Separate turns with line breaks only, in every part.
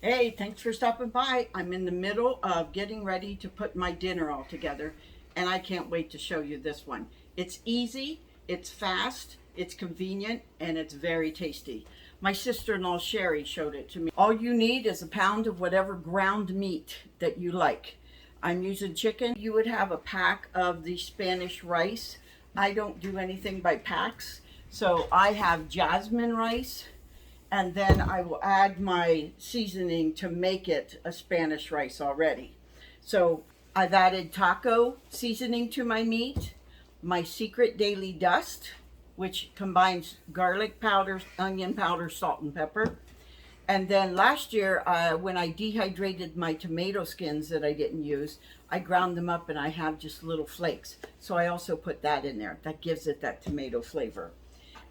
Hey, thanks for stopping by. I'm in the middle of getting ready to put my dinner all together, and I can't wait to show you this one. It's easy, it's fast, it's convenient, and it's very tasty. My sister-in-law Sherry showed it to me. All you need is a pound of whatever ground meat that you like. I'm using chicken. You would have a pack of the Spanish rice. I don't do anything by packs, so I have jasmine rice, and then I will add my seasoning to make it a Spanish rice already. So I've added taco seasoning to my meat, my secret daily dust, which combines garlic powder, onion powder, salt, and pepper. And then last year, when I dehydrated my tomato skins that I didn't use, I ground them up and I have just little flakes. So I also put that in there. That gives it that tomato flavor.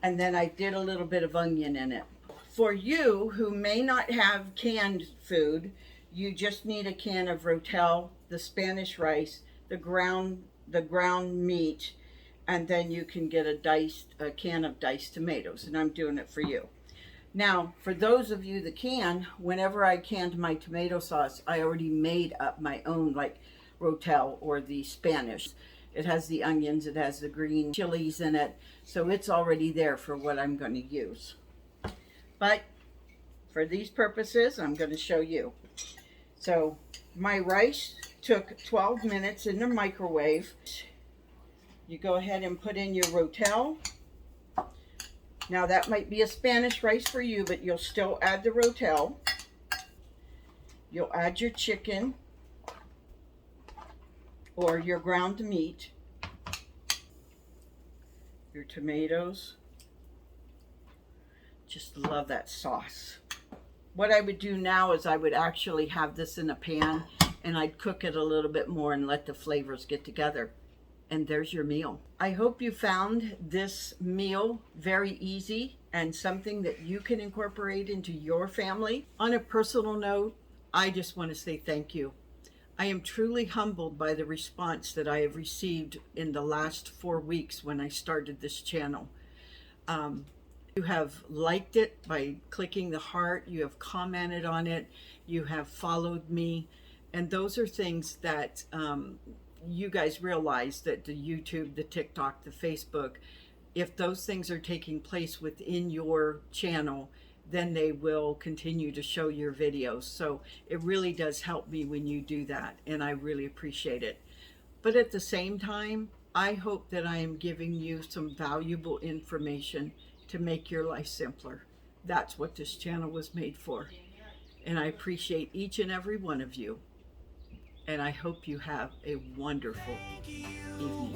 And then I did a little bit of onion in it. For you who may not have canned food, you just need a can of Rotel, the Spanish rice, the ground meat, and then you can get a can of diced tomatoes, and I'm doing it for you. Now, for those of you that can, whenever I canned my tomato sauce, I already made up my own, like Rotel or the Spanish. It has the onions, it has the green chilies in it, so it's already there for what I'm going to use. But for these purposes, I'm going to show you. So my rice took 12 minutes in the microwave. You go ahead and put in your Rotel. Now that might be a Spanish rice for you, but you'll still add the Rotel. You'll add your chicken or your ground meat, your tomatoes. Just love that sauce. What I would do now is I would actually have this in a pan and I'd cook it a little bit more and let the flavors get together. And there's your meal. I hope you found this meal very easy and something that you can incorporate into your family. On a personal note, I just want to say thank you. I am truly humbled by the response that I have received in the last 4 weeks when I started this channel. You have liked it by clicking the heart, you have commented on it, you have followed me, and those are things that you guys realize that the YouTube, the TikTok, the Facebook, if those things are taking place within your channel, then they will continue to show your videos. So it really does help me when you do that, and I really appreciate it. But at the same time, I hope that I am giving you some valuable information to make your life simpler. That's what this channel was made for. And I appreciate each and every one of you. And I hope you have a wonderful evening.